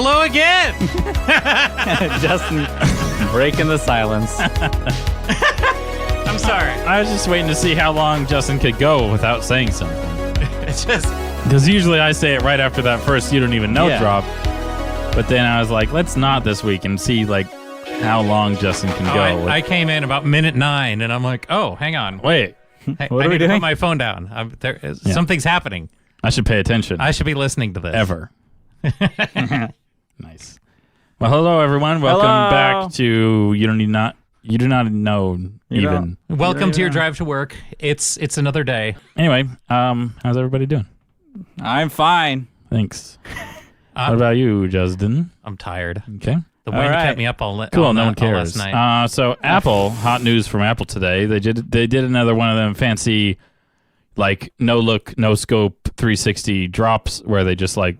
Hello again. Justin breaking the silence. I'm sorry. I was just waiting to see how long Justin could go without saying something. It's just Because usually I say it right after that first "you don't even know" drop. But then I was like, let's not this week and see like how long Justin can go. I came in about minute 9, and I'm like, oh, hang on. Wait, I What are we need to doing? put my phone down. Something's happening. I should pay attention. I should be listening to this. Ever. Nice. Well, hello everyone. Welcome Hello. back to You do not know even. Welcome to your drive to work. It's another day. Anyway, how's everybody doing? I'm fine. Thanks. What about you, Justin? I'm tired. Okay. The wind right. kept me up all Cool. all No one night- all last cares. night. So Apple, hot news from Apple today. They did another one of them fancy, like no look, no scope 360 drops where they just like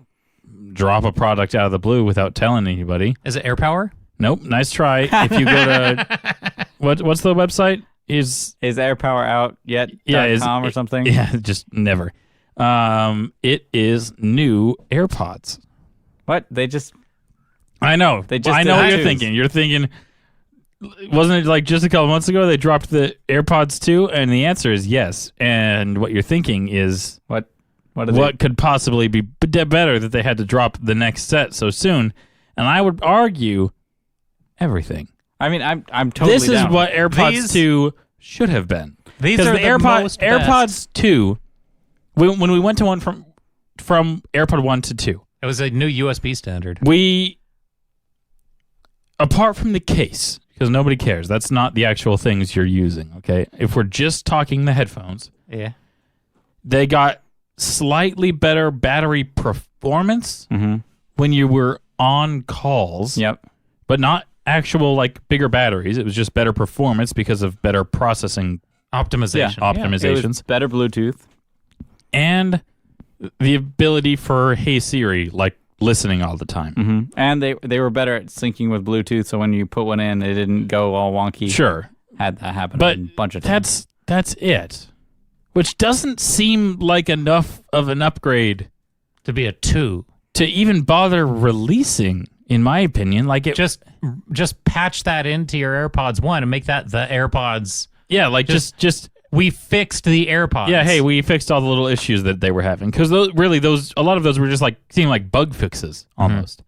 drop a product out of the blue without telling anybody. Is it AirPower? Nope. Nice try. If you go to what's the website? Is AirPower out yet? .com or something? Yeah, just never. It is new AirPods. What? They just... I know. They just I know did what you're iTunes. thinking. You're thinking, wasn't it like just a couple months ago they dropped the AirPods 2? And the answer is yes. And what you're thinking is What could possibly be better that they had to drop the next set so soon? And I would argue everything. I mean, I'm totally This is down. what AirPods These- 2 should have been. These are the most AirPods best. 2, when we went to one from AirPod 1 to 2, It was a new USB standard. apart from the case, because nobody cares, that's not the actual things you're using, okay? If we're just talking the headphones, Yeah. they got slightly better battery performance when you were on calls, Yep. but not actual like bigger batteries. It was just better performance because of better processing Optimization. Yeah. optimizations. It was better Bluetooth. And the ability for Hey Siri, like listening all the time. And they were better at syncing with Bluetooth, so when you put one in, it didn't go all wonky. Sure, Had that happen but a bunch of times. that's it. Which doesn't seem like enough of an upgrade To be a 2. to even bother releasing, in my opinion. Like it Just patch that into your AirPods 1 and make that the AirPods. yeah, like just We fixed the AirPods. yeah, hey, we fixed all the little issues that they were having, because a lot of those were just like seemed like bug fixes almost.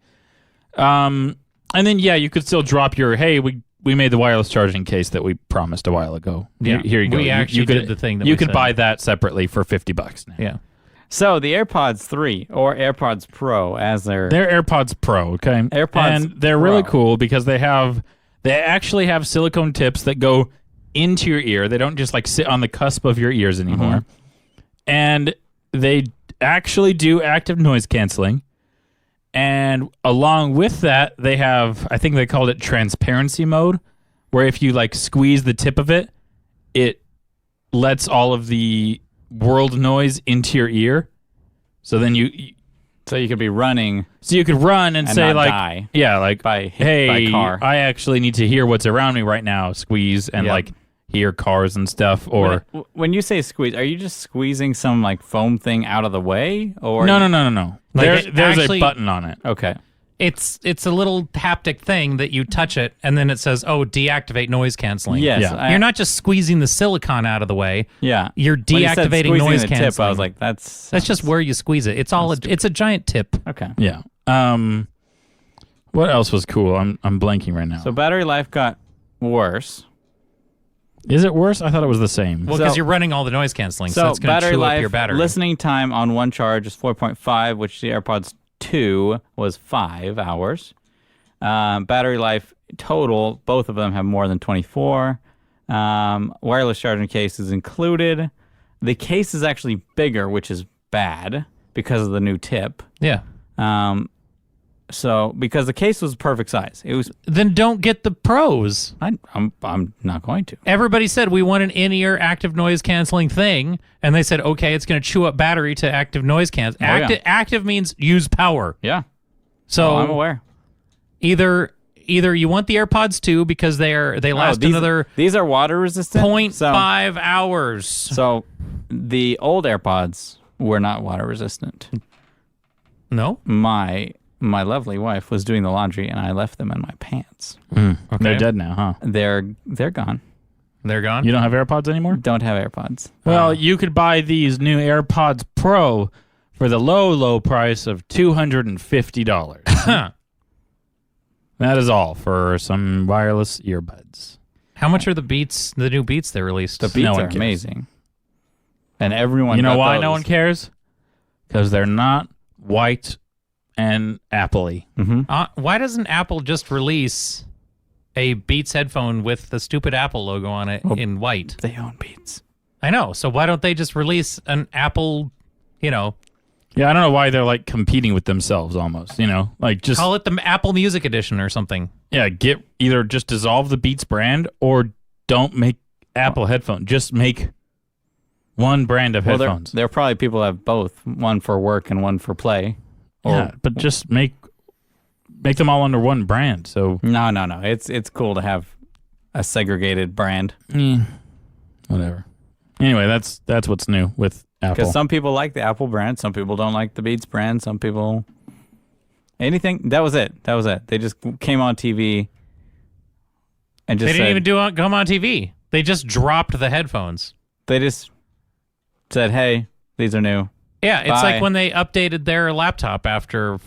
And then yeah, you could still drop your hey, we made the wireless charging case that we promised a while ago. Yeah. Here you go. We actually could, did the thing that you we could said. buy that separately for $50 now. Yeah. So the AirPods 3 or AirPods Pro, as they're AirPods Pro, okay? AirPods and they're really Pro. cool because they actually have silicone tips that go into your ear. They don't just like sit on the cusp of your ears anymore. And they actually do active noise canceling. And along with that, they have, I think they called it transparency mode, where if you like squeeze the tip of it, it lets all of the world noise into your ear. So then so you could be running so you could run and say not like, die yeah, like, by hit hey, by car. I actually need to hear what's around me right now. Squeeze and Yep. like hear cars and stuff. Or When you say squeeze, are you just squeezing some like foam thing out of the way, or no. Like There's Oh, actually- a button on it. Okay. It's a little haptic thing that you touch it, and then it says, "Oh, deactivate noise canceling." Yes. Yeah. You're not just squeezing the silicon out of the way. Yeah. You're When you said deactivating squeezing noise the canceling. tip, I was like, that's just where you squeeze it. It's all. It's a giant tip. okay. Yeah. What else was cool? I'm blanking right now. So battery life got worse. Is it worse? I thought it was the same. Well, So- because you're running all the noise canceling, so So it's going to battery chew life, up your battery. listening time on one charge is 4.5, which the AirPods 2 was 5 hours. Battery life total, both of them have more than 24. Wireless charging case is included. The case is actually bigger, which is bad because of the new tip. Yeah. So because the case was perfect size, it was. Then don't get the pros. I'm not going to. Everybody said we want an in-ear active noise canceling thing, and they said, okay, it's going to chew up battery to active noise cancel. yeah. Active means use power. Yeah. So I'm aware. either you want the AirPods 2 because they last these, another These are water resistant. 0.5 hours. So the old AirPods were not water resistant. No? My my lovely wife was doing the laundry, and I left them in my pants. Okay. Okay. They're dead now, huh? They're gone. They're gone. You don't have AirPods anymore? Don't have AirPods. Well, you could buy these new AirPods Pro for the low price of $250. That is all for some wireless earbuds. How much are the Beats? The new Beats they released. The Beats No one are cares. amazing, and everyone. You know got why those. no one cares? Because they're not white and Apple-y. Why doesn't Apple just release a Beats headphone with the stupid Apple logo on it in white? They own Beats. I know. So why don't they just release an Apple? Yeah, I don't know why they're like competing with themselves almost, like just Call it the Apple Music Edition or something. get either just dissolve the Beats brand or don't make Apple headphones. Just make one brand of headphones. There are probably people that have both, one for work and one for play. Yeah, but just make them all under one brand. So No. It's cool to have a segregated brand whatever. Anyway, that's what's new with Apple. because some people like the Apple brand, some people don't like the Beats brand, some people anything. That was it. They just came on TV and just They didn't said, even come on TV. They just dropped the headphones. They just said, "Hey, these are new." Yeah, it's Bye. like when they updated their laptop after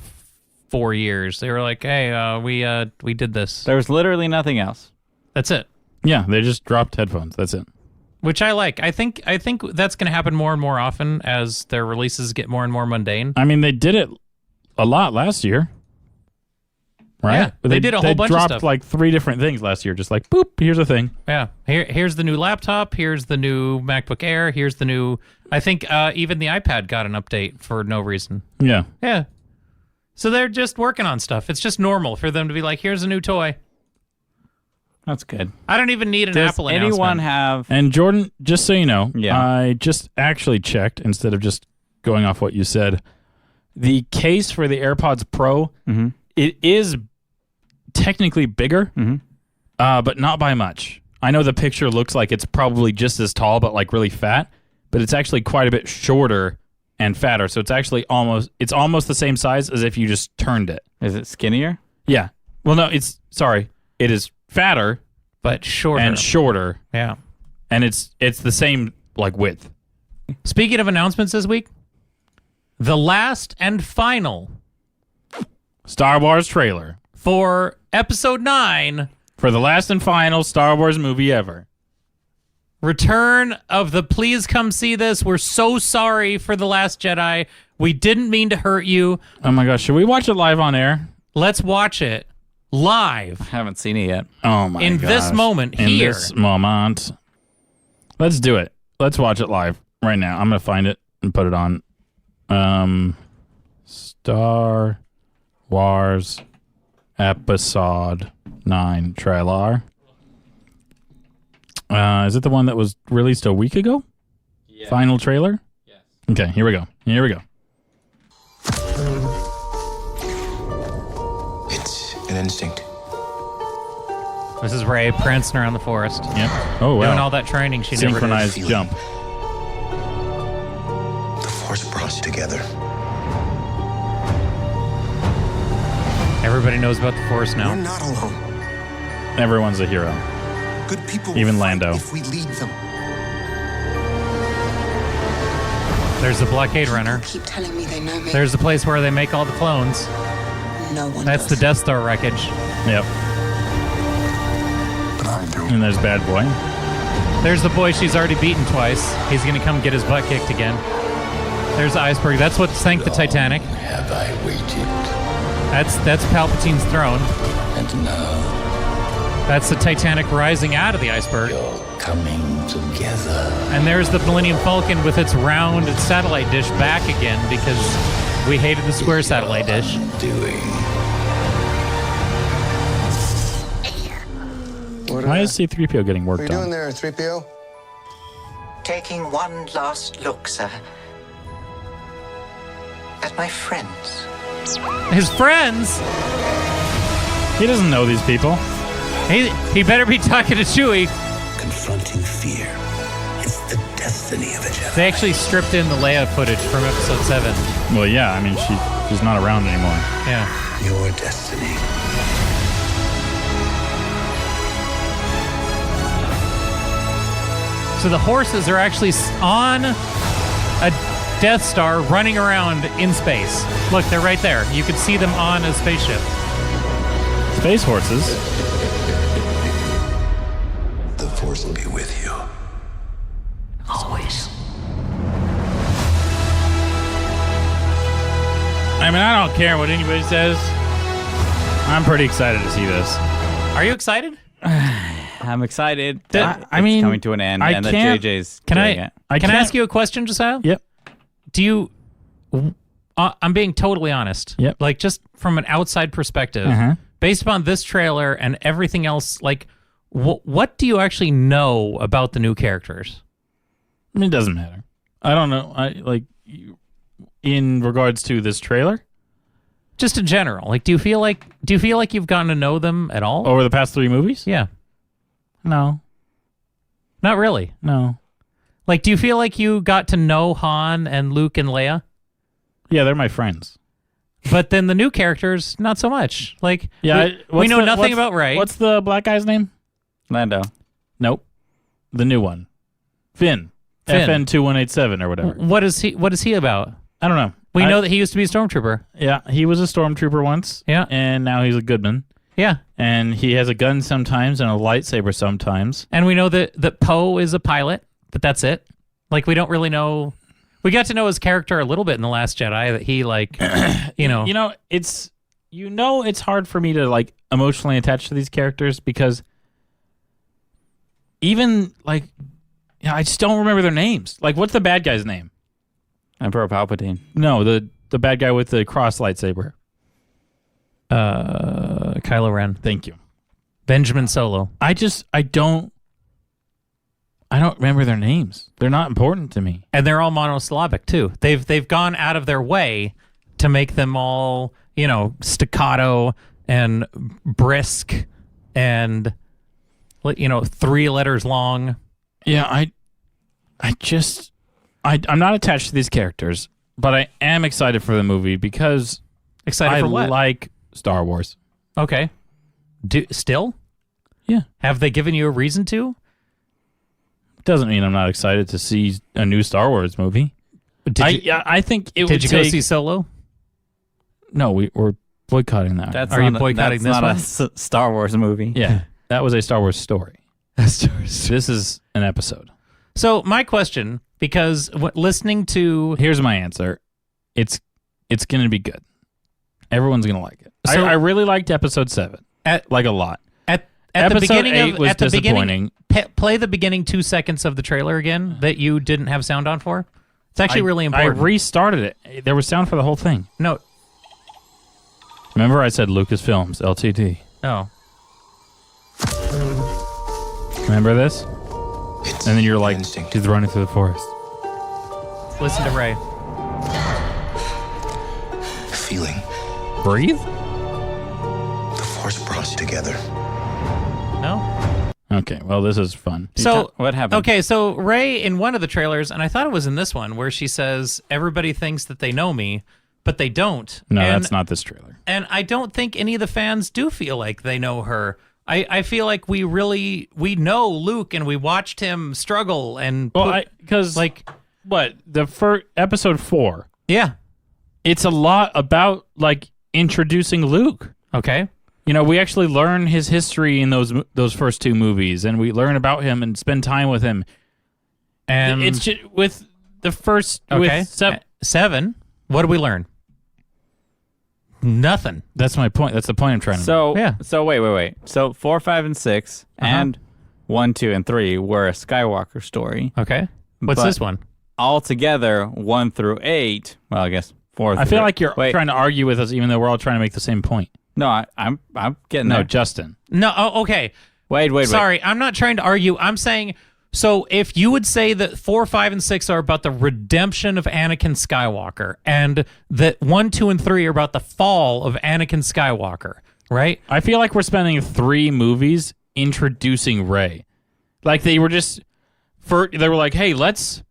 4 years. They were like, "Hey, we did this." There was literally nothing else. That's it. Yeah, they just dropped headphones. That's it. Which I like. I think that's going to happen more and more often as their releases get more and more mundane. I mean, they did it a lot last year. Right? Yeah, they did a whole bunch of dropped stuff. like 3 different things last year. Just like, boop, here's a thing. Yeah. Here's the new laptop. Here's the new MacBook Air. Here's the new. I think even the iPad got an update for no reason. Yeah. Yeah. So they're just working on stuff. It's just normal for them to be like, "Here's a new toy." That's good. I don't even need an Does Apple anyone announcement. have? And Jordan, just so you know, Yeah. I just actually checked instead of just going off what you said. The case for the AirPods Pro, it is technically bigger, but not by much. I know the picture looks like it's probably just as tall, but like really fat, but it's actually quite a bit shorter and fatter. So it's actually almost the same size as if you just turned it. Is it skinnier? Yeah. Well, no, it is fatter but shorter. and shorter, Yeah. and it's the same like width. Speaking of announcements this week, the last and final Star Wars trailer for Episode 9, for the last and final Star Wars movie ever. Return of the Please Come See This. We're so sorry for The Last Jedi. We didn't mean to hurt you. Oh my gosh, should we watch it live on air? Let's watch it live I haven't seen it yet. Oh my in this gosh. moment In here. this moment. Let's do it. Let's watch it live right now. I'm going to find it and put it on. Star Wars Episode 9 trailer. Is it the one that was released a week ago? Yeah. Final trailer? Yes. Okay, here we go. It's an instinct. This is Rey prancing around the forest. Yep. Oh, wow. Doing all that training she never did. Synchronized jump. The Force brought us together. Everybody knows about the Force We're now. not alone. Everyone's a hero. Good people will Even fight Lando. if we lead them. There's the blockade runner. Keep telling me they know me. There's the place where they make all the clones. No one That's the does. Death Star wreckage. Yep. But I do. And there's Bad Boy. There's the boy she's already beaten twice. He's going to come get his butt kicked again. There's the iceberg. That's what sank the Titanic. Have I waited, That's Palpatine's throne. and now That's the Titanic rising out of the iceberg. you're coming together. And there's the Millennium Falcon with its round satellite dish back again because we hated the square satellite dish. Doing. Why is C-3PO getting What are worked you on? doing there, 3PO? Taking one last look, sir, at my friends. His friends? He doesn't know these people. He better be talking to Chewie. Confronting fear. It's the destiny of a Jedi. They actually stripped in the Leia footage from Episode 7. Well, yeah, I mean, she's not around anymore. Yeah. your destiny. So the horses are actually on a Death Star running around in space. Look, they're right there. You can see them on a spaceship. Space horses. The Force will be with you. Always. I mean, I don't care what anybody says. I'm pretty excited to see this. Are you excited? I'm excited. I mean, it's coming to an end, I and that can't- JJ's Can doing I it. can I can't- ask you a question, Josiah? Yep. Do you? I'm being totally honest. Yep. Like just from an outside perspective, based upon this trailer and everything else, like what do you actually know about the new characters? I mean, it doesn't matter. I don't know. In regards to this trailer, Just in general, like do you feel like you've gotten to know them at all? over the past 3 movies, Yeah. no, Not really. no. Like, do you feel like you got to know Han and Luke and Leia? Yeah, they're my friends. But then the new characters, not so much. Like, Yeah, we know nothing about Rey. What's the black guy's name? Lando. Nope, the new one, Finn. Finn. FN2187 or whatever. What is he about? I don't know. We know that he used to be a stormtrooper. Yeah, he was a stormtrooper once. Yeah. and now he's a goodman. Yeah. And he has a gun sometimes and a lightsaber sometimes. And we know that Poe is a pilot, but that's it. Like, we don't really know. We got to know his character a little bit in The Last Jedi, that he, like, it's hard for me to, like, emotionally attach to these characters because even, like, I just don't remember their names. Like, what's the bad guy's name? Emperor Palpatine. No, the bad guy with the cross lightsaber. Kylo Ren. Thank you. Benjamin Solo. I don't remember their names. They're not important to me. And they're all monosyllabic, too. They've gone out of their way to make them all, staccato and brisk and, 3 letters long. Yeah, I'm not attached to these characters, but I am excited for the movie because Excited for what? I like Star Wars. Okay. Still? Yeah. Have they given you a reason to? Doesn't mean I'm not excited to see a new Star Wars movie. I think it would Did you go see Solo? No, we're boycotting that. Are you boycotting this not one? a Star Wars movie. Yeah, that was a Star Wars story. This is an episode. So my question, because listening to... Here's my answer. It's going to be good. Everyone's going to like it. So- I really liked episode 7. A lot. At the Episode beginning 8 of was at the disappointing. beginning, play the beginning 2 seconds of the trailer again that you didn't have sound on for. It's actually really important. I restarted it. There was sound for the whole thing. No. Remember I said Lucasfilms, LTD. Oh. Remember this? It's And then you're like, instinct. she's running through the forest. Listen to Rey. Feeling. Breathe? The Force brought us together. No? Okay, well, this is fun. So What happened? Okay, so Rey in one of the trailers, and I thought it was in this one, where she says, everybody thinks that they know me, but they don't. No, and, that's not this trailer. And I don't think any of the fans do feel like they know her. I feel like we know Luke, and we watched him struggle and Because, like, what? The first episode 4, yeah. it's a lot about, like, introducing Luke. Okay. We actually learn his history in those first 2 movies, and we learn about him and spend time with him. And It's just with the first okay. with 7. What do we learn? Nothing. That's my point. That's the point I'm trying to make. So Yeah. So wait. So 4, 5, and 6, and 1, 2, and 3 were a Skywalker story. Okay. What's But this one? All together, 1 through 8. Well, I guess 4. I feel like you're Wait. trying to argue with us, even though we're all trying to make the same point. No, I'm getting No, there. Justin. No. Oh, okay. Wait. Sorry, I'm not trying to argue. I'm saying, so if you would say that 4, 5, and 6 are about the redemption of Anakin Skywalker, and that 1, 2, and 3 are about the fall of Anakin Skywalker, right? I feel like we're spending 3 movies introducing Rey. Like they were they were like, hey, let's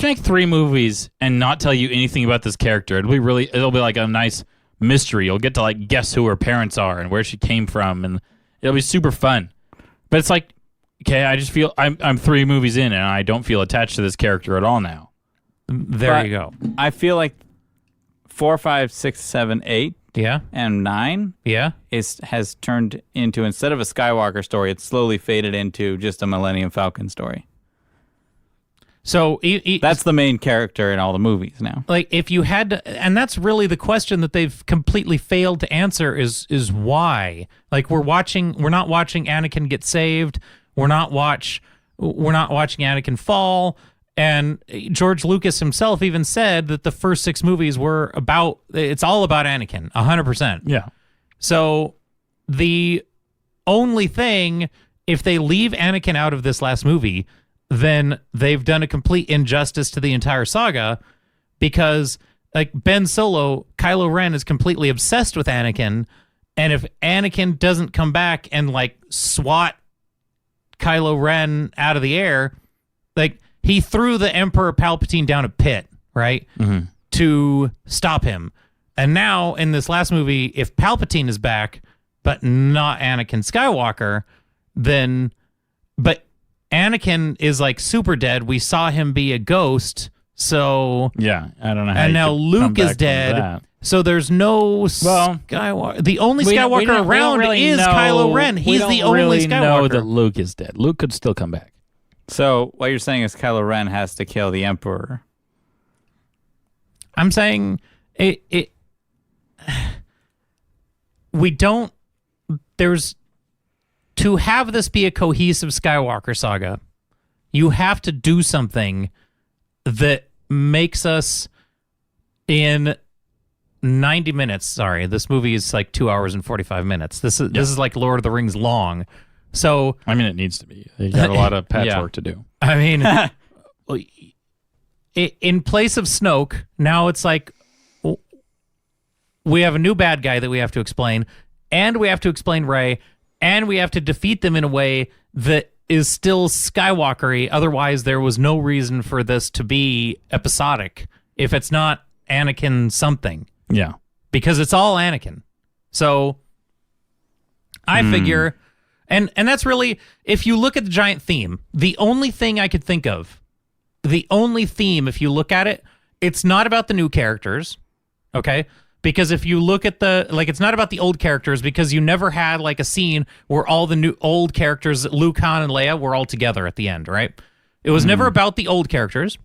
make 3 movies and not tell you anything about this character. It'll be like a nice mystery. You'll get to like guess who her parents are and where she came from, and it'll be super fun. But it's like, okay, I just feel I'm 3 movies in and I don't feel attached to this character at all now. There you go. I feel like 4, 5, 6, 7, 8, Yeah. and 9 Yeah. has turned into, instead of a Skywalker story, it's slowly faded into just a Millennium Falcon story. So That's the main character in all the movies now. like if you had to, and that's really the question that they've completely failed to answer is why. Like we're not watching Anakin get saved. We're not watching Anakin fall. And George Lucas himself even said that the first 6 movies were it's all about Anakin, 100%. Yeah. So the only thing, if they leave Anakin out of this last movie, then they've done a complete injustice to the entire saga, because like Ben Solo, Kylo Ren is completely obsessed with Anakin, and if Anakin doesn't come back and like swat Kylo Ren out of the air, like he threw the Emperor Palpatine down a pit, right? Mm-hmm. To stop him. And now in this last movie, if Palpatine is back, but not Anakin Skywalker, but Anakin is like super dead. We saw him be a ghost. So Yeah, I don't know how and you now could come Luke back is from dead. that. So there's no Well, Skywalker. The only We Skywalker don't around really is know- Kylo Ren. we He's don't the only really know Skywalker. that Luke is dead. Luke could still come back. So what you're saying is Kylo Ren has to kill the Emperor. I'm saying it we don't there's to have this be a cohesive Skywalker saga, you have to do something that makes us in 90 minutes. Sorry, this movie is like 2 hours and 45 minutes. This is like Lord of the Rings long. So I mean, it needs to be. They got a lot of patchwork to do. I mean, in place of Snoke, now it's like we have a new bad guy that we have to explain, and we have to explain Rey, and we have to defeat them in a way that is still Skywalker-y. Otherwise, there was no reason for this to be episodic if it's not Anakin something, Yeah. because it's all Anakin. So I figure, and that's really, if you look at the giant theme, the only thing I could think of, the only theme, if you look at it, it's not about the new characters, okay? Because if you look at it's not about the old characters, because you never had like a scene where all the new old characters, Luke, Han, and Leia, were all together at the end, right? It was never about the old characters.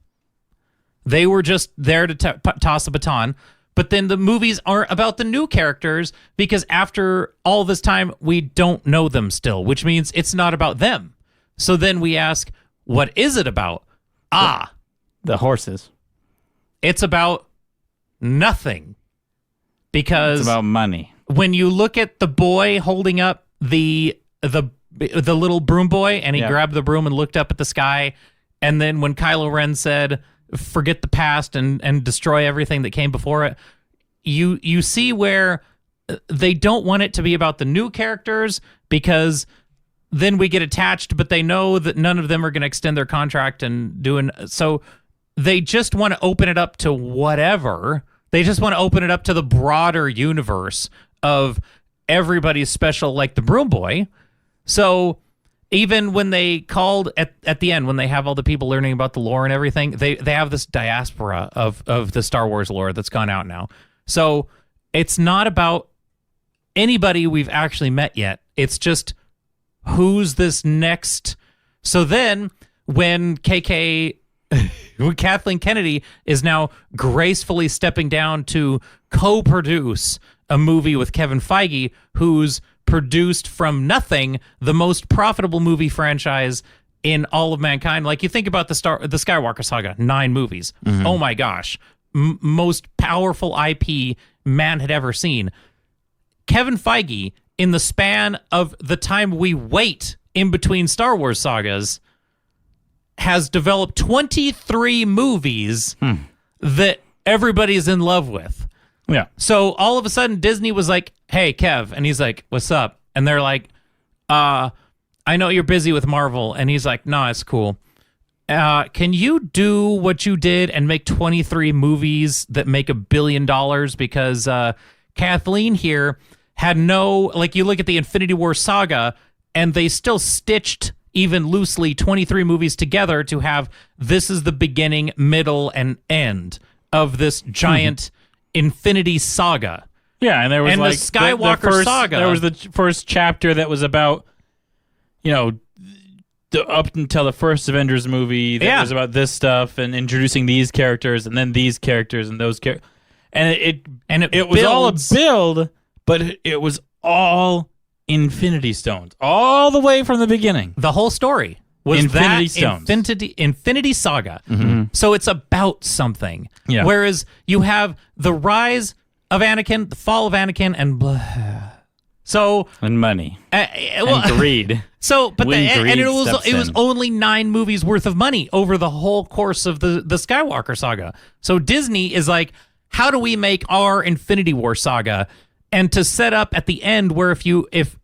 They were just there to toss a baton. But then the movies aren't about the new characters, because after all this time, we don't know them still, which means it's not about them. So then we ask, what is it about? The horses. It's about nothing. Because It's about money. when you look at the boy holding up the little broom boy, and he grabbed the broom and looked up at the sky, and then when Kylo Ren said, forget the past and destroy everything that came before it, you see where they don't want it to be about the new characters, because then we get attached, but they know that none of them are going to extend their contract and so they just want to open it up to whatever. They just want to open it up to the broader universe of everybody's special, like the broom boy. So even when they called at the end, when they have all the people learning about the lore and everything, they have this diaspora of the Star Wars lore that's gone out now. So it's not about anybody we've actually met yet. It's just who's this next. So then when Kathleen Kennedy is now gracefully stepping down to co-produce a movie with Kevin Feige, who's produced from nothing the most profitable movie franchise in all of mankind. Like, you think about the Skywalker saga, 9 movies. Oh my gosh. Most powerful IP man had ever seen. Kevin Feige, in the span of the time we wait in between Star Wars sagas, has developed 23 movies that everybody's in love with. Yeah. So all of a sudden Disney was like, hey, Kev. And he's like, what's up? And they're like, I know you're busy with Marvel. And he's like, no, it's cool. Can you do what you did and make 23 movies that make $1 billion? Because Kathleen here had no, like, you look at the Infinity War saga, and they still stitched even loosely 23 movies together to have this is the beginning, middle, and end of this giant Infinity Saga. Yeah, and there was And the like Skywalker first, saga. There was the first chapter that was about, up until the first Avengers movie that was about this stuff and introducing these characters and then these characters and those characters. And it was all a build, but it was all Infinity Stones all the way from the beginning. The whole story was Infinity that Stones. Infinity Saga. So it's about something. Yeah. Whereas you have the rise of Anakin, the fall of Anakin, and blah. So And money. well, And greed. So, but When and greed it was steps in. only 9 movies worth of money over the whole course of the Skywalker saga. So Disney is like, how do we make our Infinity War saga, and to set up at the end where if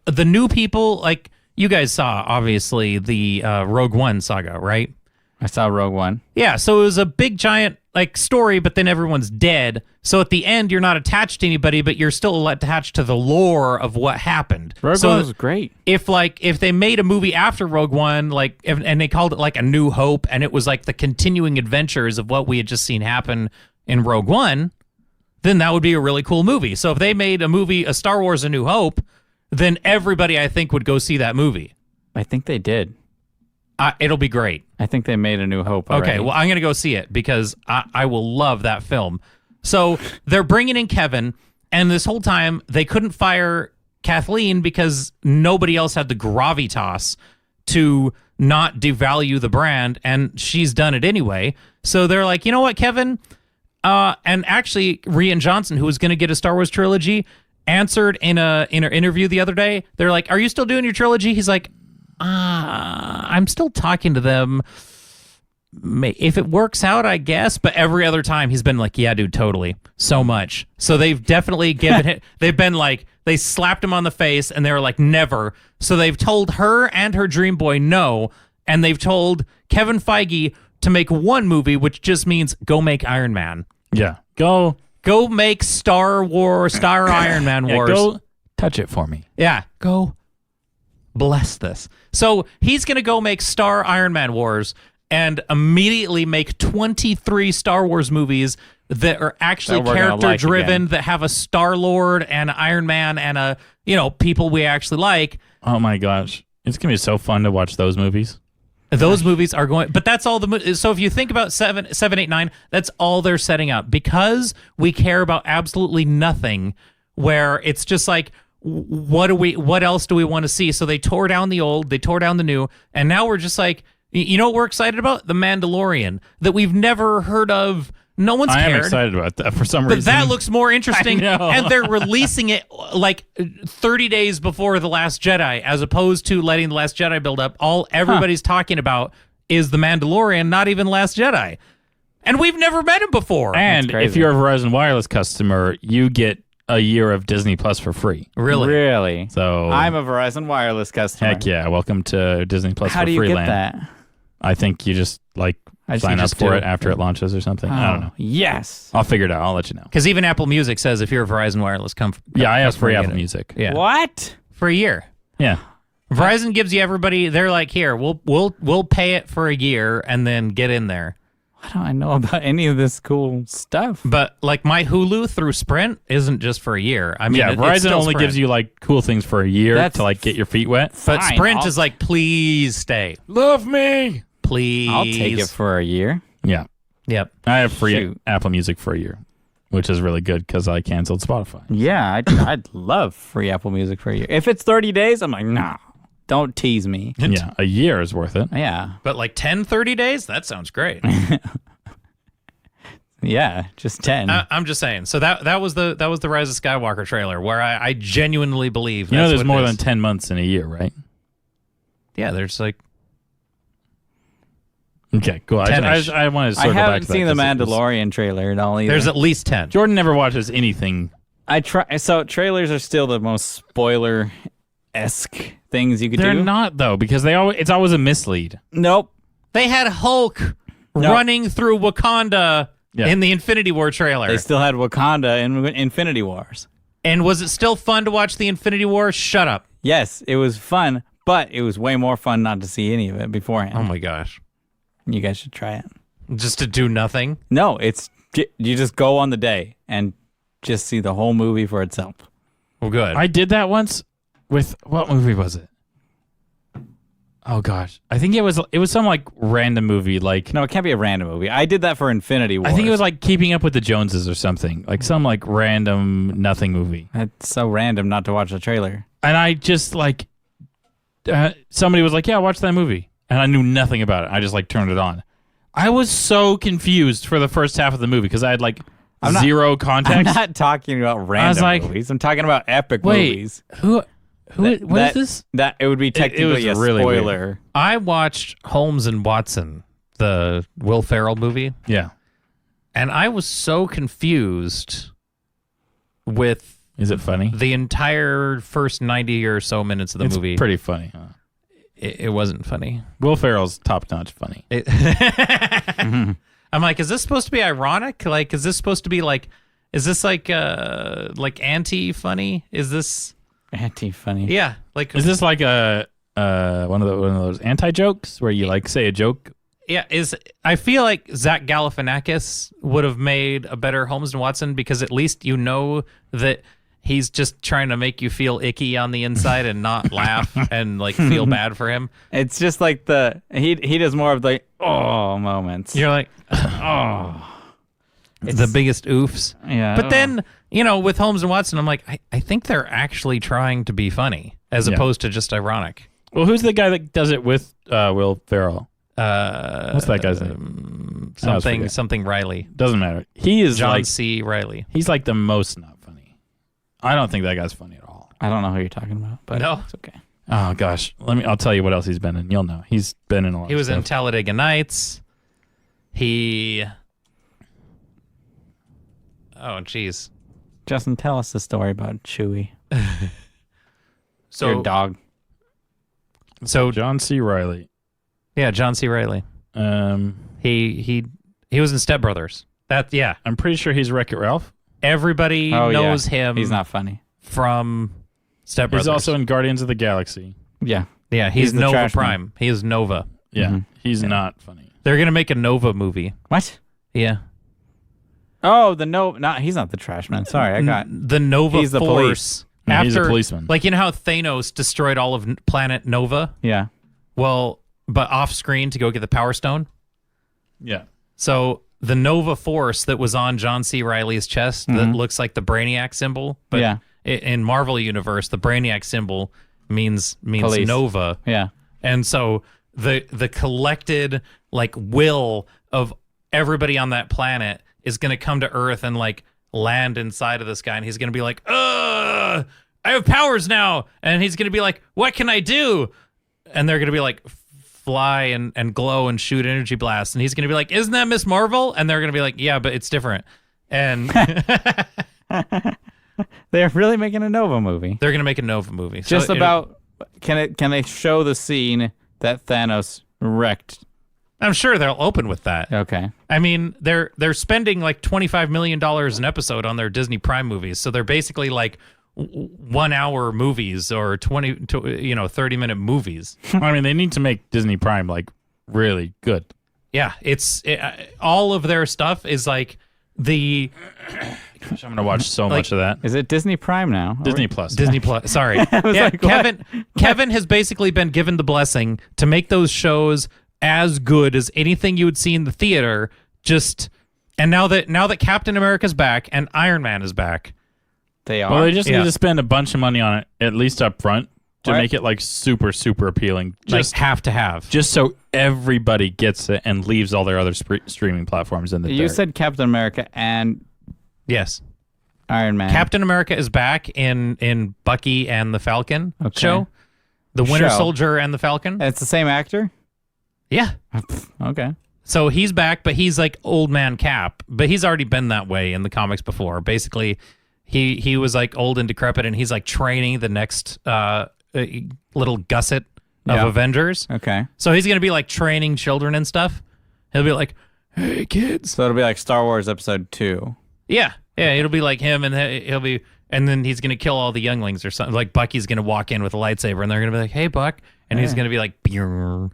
the new people, like you guys saw obviously the Rogue One saga, right? I saw Rogue One. Yeah, so it was a big giant like story, but then everyone's dead. So at the end, you're not attached to anybody, but you're still attached to the lore of what happened. Rogue One was great. If they made a movie after Rogue One, and they called it like A New Hope, and it was like the continuing adventures of what we had just seen happen in Rogue One, then that would be a really cool movie. So if they made a Star Wars A New Hope, then everybody I think would go see that movie. I think they did. It'll be great. I think they made A New Hope already. Okay, well, I'm going to go see it because I will love that film. So they're bringing in Kevin, and this whole time they couldn't fire Kathleen because nobody else had the gravitas to not devalue the brand, and she's done it anyway. So they're like, you know what, Kevin? And actually, Rian Johnson, who was going to get a Star Wars trilogy, answered in an interview the other day. They're like, are you still doing your trilogy? He's like, I'm still talking to them. If it works out, I guess. But every other time he's been like, yeah, dude, totally. So much. So they've definitely given it. They've been like, they slapped him on the face and they were like, never. So they've told her and her dream boy no. And they've told Kevin Feige to make one movie, which just means go make Iron Man. Yeah. Go make Star Iron Man Wars. Go touch it for me. Yeah. Go bless this. So he's going to go make Star Iron Man Wars and immediately make 23 Star Wars movies that are actually character driven, that have a Star Lord and Iron Man and people we actually like. Oh my gosh. It's going to be so fun to watch those movies. Those movies are going, but that's all so if you think about 7, 8, 9, that's all they're setting up, because we care about absolutely nothing, where it's just like, what else do we want to see? So they tore down the old, they tore down the new, and now we're just like, you know what we're excited about? The Mandalorian, that we've never heard of. No one's cared. I am excited about that for some But reason. that looks more interesting, I know. and they're releasing it like 30 days before The Last Jedi, as opposed to letting The Last Jedi build up. All everybody's talking about is The Mandalorian, not even Last Jedi. And we've never met him before. And if you're a Verizon Wireless customer, you get a year of Disney Plus for free. Really? So I'm a Verizon Wireless customer. heck yeah, welcome to Disney Plus How for do you free get land. that? I think you just sign up for it after it launches or something. I don't know. Yes. I'll figure it out. I'll let you know. Because even Apple Music says if you're a Verizon Wireless Yeah, I have free get Apple it. Music. Yeah. What? For a year. Yeah. Verizon gives you everybody. They're like, here, we'll pay it for a year and then get in there. Why don't I know about any of this cool stuff? But like my Hulu through Sprint isn't just for a year. I mean, Yeah, it's Verizon still only Sprint. gives you cool things for a year That's to get your feet wet. But Fine, Sprint I'll- is like, please stay, Love me. please. I'll take it for a year. Yeah. Yep. I have free Shoot. Apple Music for a year, which is really good because I canceled Spotify. Yeah, I'd love free Apple Music for a year. If it's 30 days, I'm like, nah, don't tease me. Yeah, a year is worth it. Yeah. But like 10, 30 days, that sounds great. Yeah, just 10. I'm just saying. So that was the Rise of Skywalker trailer, where I genuinely believe. You know, that's there's what more it than is. 10 months in a year, right? Yeah, there's like Okay, cool. I 10-ish. wanted to I circle back haven't to that seen the 'cause it was- Mandalorian trailer at all either. there's at least 10. Jordan never watches anything. I try. So trailers are still the most spoiler-esque things you could They're do. not though, because it's always a mislead. Nope. They had Hulk running through Wakanda Yeah. in the Infinity War trailer. They still had Wakanda in Infinity Wars. And was it still fun to watch the Infinity War? Shut up. Yes, it was fun, but it was way more fun not to see any of it beforehand. Oh my gosh. You guys should try it. Just to do nothing? No, you just go on the day and just see the whole movie for itself. Well, good. I did that once with what movie was it? Oh gosh, I think it was some like random movie. Like No, it can't be a random movie. I did that for Infinity War. I think it was like Keeping Up with the Joneses or something, like some like random nothing movie. It's so random not to watch the trailer. And I just like somebody was like, "Yeah, watch that movie," and I knew nothing about it. I just like turned it on. I was so confused for the first half of the movie because I had like zero context. I'm not talking about random like, movies. I'm talking about epic Wait, movies. what is this? That it would be technically was a really weird. spoiler. I watched Holmes and Watson, the Will Ferrell movie, Yeah, and I was so confused with is it funny? the entire first 90 or so minutes of the It's movie. pretty funny. Huh? It wasn't funny. Will Ferrell's top notch funny. I'm like, is this supposed to be ironic? Like, is this supposed to be like, is this like anti-funny? Is this, Anti-funny. yeah, like, Is this like a one of those anti jokes where you like say a joke? yeah, I feel like Zach Galifianakis would have made a better Holmes and Watson because at least you know that he's just trying to make you feel icky on the inside and not laugh and like feel bad for him. It's just like he does more of the moments. You're like, it's the biggest oofs. Yeah. But then, with Holmes and Watson, I'm like, I think they're actually trying to be funny as opposed to just ironic. Well, who's the guy that does it with Will Ferrell? What's that guy's name? Something Riley. Doesn't matter. He is John like C. Riley. he's like the most not funny. I don't think that guy's funny at all. I don't know who you're talking about, but No. it's okay. Oh gosh, I'll tell you what else he's been in. You'll know. He's been in a lot. He of was in stuff. Talladega Nights. Oh, jeez. Justin, tell us the story about Chewie, So, your dog. so John C. Riley. yeah, John C. Riley. He was in Step Brothers. I'm pretty sure he's Wreck-It Ralph. Everybody knows him. He's not funny. from Step Brothers. He's also in Guardians of the Galaxy. Yeah. Yeah, he's the Nova trash man. Prime. He is Nova. Yeah, he's not funny. They're gonna make a Nova movie. What? Yeah, Oh, he's not the trash man. Sorry, I got. the Nova He's the Force. Yeah, he's a policeman. Like, you know how Thanos destroyed all of planet Nova? Yeah. Well, but off screen to go get the Power Stone. Yeah. So the Nova Force that was on John C. Riley's chest that looks like the Brainiac symbol, but Yeah. in Marvel Universe, the Brainiac symbol means Police. Nova. Yeah. And so the collected like will of everybody on that planet is going to come to Earth and like land inside of this guy, and he's going to be like, I have powers now. And he's going to be like, what can I do? And they're going to be like, fly and glow and shoot energy blasts. And he's going to be like, isn't that Miss Marvel? And they're going to be like, yeah, but it's different. And They're really making a Nova movie. they're going to make a Nova movie. Just So about. Can they show the scene that Thanos wrecked? I'm sure they'll open with that. Okay. I mean, they're spending like $25 million an episode on their Disney Prime movies. So they're basically like 1 hour movies or 30-minute movies. I mean, they need to make Disney Prime like really good. Yeah, all of their stuff is like the Gosh, I'm gonna watch so much of that. Is it Disney Prime now? Disney Plus. Disney Plus. Sorry. Yeah, like, what? Kevin has basically been given the blessing to make those shows as good as anything you would see in the theater. And now that Captain America's back and Iron Man is back, They are. Well, they just Yeah. need to spend a bunch of money on it, at least up front, to What? make it like super, super appealing. just have to have. Just so everybody gets it and leaves all their other streaming platforms in the You dirt. said Captain America and Yes. Iron Man. Captain America is back in Bucky and the Falcon Okay. show. The Winter Show. Soldier and the Falcon. It's the same actor? Yeah. Okay. So he's back, but he's like old man Cap. But he's already been that way in the comics before. Basically, he was like old and decrepit, and he's like training the next little gusset of Yeah. Avengers. Okay. So he's gonna be like training children and stuff. He'll be like, hey kids. So it'll be like Star Wars Episode 2. Yeah, it'll be like him, and and then he's gonna kill all the younglings or something. Like Bucky's gonna walk in with a lightsaber, and they're gonna be like, "Hey, Buck," and he's gonna be like, "Bjorn."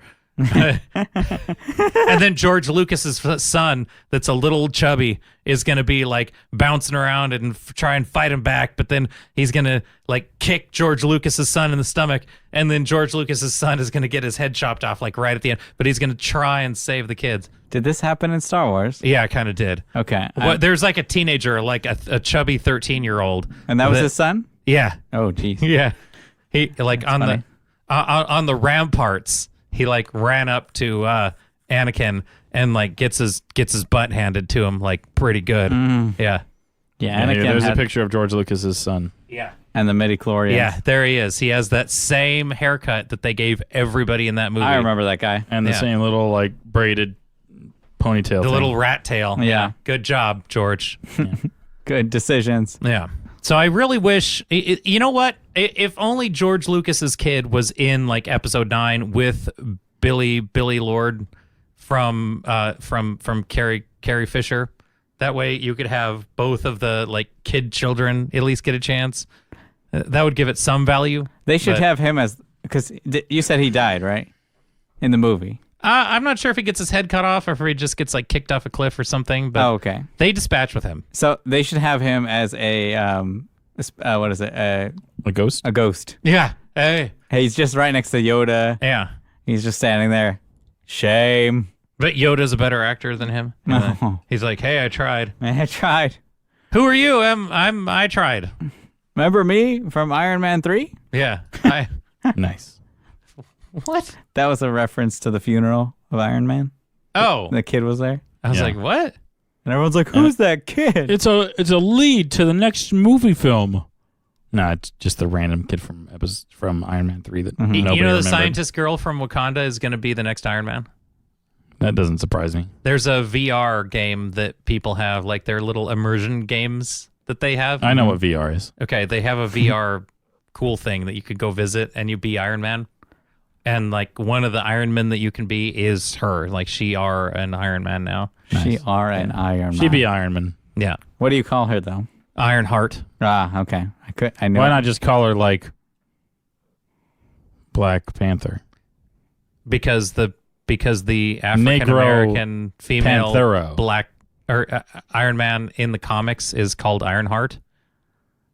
And then George Lucas's son, that's a little chubby, is gonna be like bouncing around and try and fight him back, but then he's gonna like kick George Lucas's son in the stomach, and then George Lucas's son is gonna get his head chopped off like right at the end, but he's gonna try and save the kids. Did this happen in Star Wars? Yeah, it kind of did. Okay. There's like a teenager, like a chubby 13-year-old, And that was his son? Yeah, Oh, geez. yeah. He like on funny. on the ramparts. He like ran up to Anakin and like gets his butt handed to him like pretty good. Yeah. Yeah, Anakin there's a had- picture of George Lucas's son. Yeah. and the midichlorians. Yeah, there he is. He has that same haircut that they gave everybody in that movie. I remember that guy. And the Yeah. same little like braided ponytail. the thing. little rat tail. Yeah. Good job, George. Good decisions. Yeah. So I really wish, you know what? If only George Lucas's kid was in like Episode 9 with Billy Lord from Carrie Fisher. That way you could have both of the like kid children at least get a chance. That would give it some value. They should But- have him as, because you said he died, right? In the movie. I'm not sure if he gets his head cut off or if he just gets like kicked off a cliff or something. But Oh, okay. they dispatch with him. So they should have him as what is it? a ghost. A ghost. Yeah. Hey. He's just right next to Yoda. Yeah. He's just standing there. Shame. But Yoda's a better actor than him. No. He's like, hey, I tried. I tried. Who are you? I tried. Remember me from Iron Man 3? Yeah. Nice. What? That was a reference to the funeral of Iron Man. Oh. The kid was there. I was Yeah. like, what? And everyone's like, who's that kid? It's a lead to the next movie film. No, it's just the random kid from Iron Man 3 that nobody You know the remembered. scientist girl from Wakanda is going to be the next Iron Man? That doesn't surprise me. There's a VR game that people have, like their little immersion games that they have. I know what VR is. Okay, they have a VR cool thing that you could go visit and you be Iron Man. And like one of the Iron Men that you can be is her. Like she are an Iron Man now. She are an Iron Man. She'd be Iron Man. Yeah. What do you call her though? Iron Heart. Ah, okay. I knew. Why it. not just call her like Black Panther? Because the African American female Panthero. black or Iron Man in the comics is called Ironheart.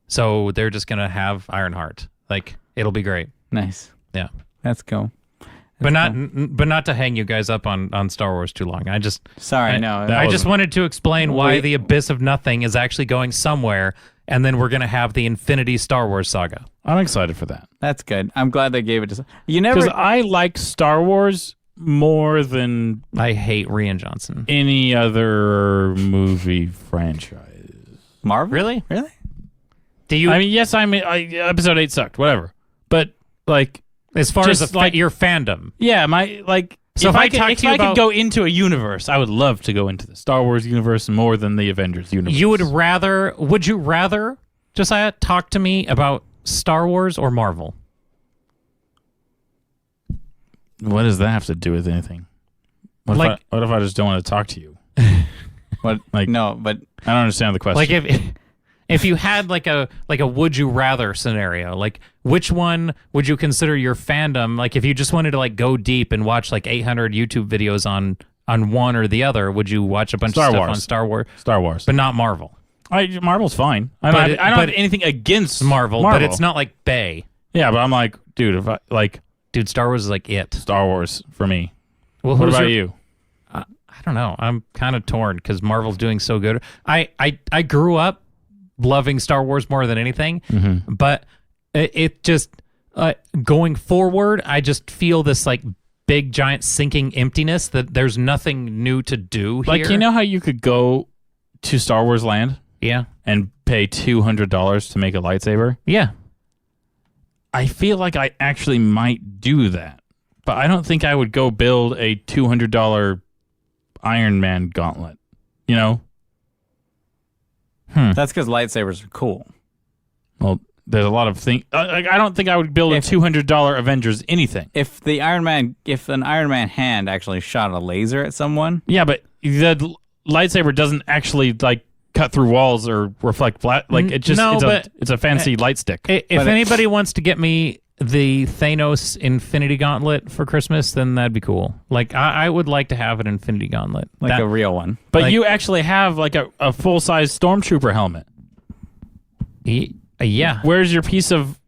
So they're just going to have Ironheart. Like it'll be great. Nice. Yeah. That's cool. But not to hang you guys up on Star Wars too long. Sorry, no. I just wanted to explain why Wait. the Abyss of Nothing is actually going somewhere, and then we're going to have the Infinity Star Wars saga. I'm excited for that. That's good. I'm glad they gave it to. You Because never. I like Star Wars more than I hate Rian Johnson. any other movie franchise. Marvel? Really? Really? Do you? I mean, yes, episode 8 sucked, whatever. But like, as far just as like- your fandom, yeah, my like. So if I talk to you could about- go into a universe, I would love to go into the Star Wars universe more than the Avengers universe. would you rather, Josiah, talk to me about Star Wars or Marvel? What does that have to do with anything? What if I just don't want to talk to you? What? Like- No, but I don't understand the question. Like if you had like a would you rather scenario, like which one would you consider your fandom? Like if you just wanted to like go deep and watch like 800 YouTube videos on one or the other, would you watch a bunch Star of stuff Wars. on Star Wars, Star Wars. but not Marvel? Marvel's fine. I But don't, it- I don't but have anything against Marvel, but it's not like Bay. Yeah, but I'm like, dude, if I like Dude, Star Wars is like it. Star Wars for me. Well, What who's about your- you? I don't know. I'm kind of torn because Marvel's doing so good. I grew up loving Star Wars more than anything, but it just going forward, I just feel this like big giant sinking emptiness that there's nothing new to do here. Like, you know how you could go to Star Wars Land Yeah. and pay $200 to make a lightsaber? Yeah. I feel like I actually might do that, but I don't think I would go build a $200 Iron Man gauntlet. You know? that's because lightsabers are cool. Well, there's a lot of things. Like, I don't think I would build a $200 Avengers anything. If an Iron Man hand actually shot a laser at someone, Yeah, but the lightsaber doesn't actually like cut through walls or reflect flat. Like it just No, but- it's a fancy light stick. If anybody wants to get me the Thanos Infinity Gauntlet for Christmas, then that'd be cool. Like, I would like to have an Infinity Gauntlet. like a real one. But like- you actually have like a full size stormtrooper helmet. Yeah. Where's your piece of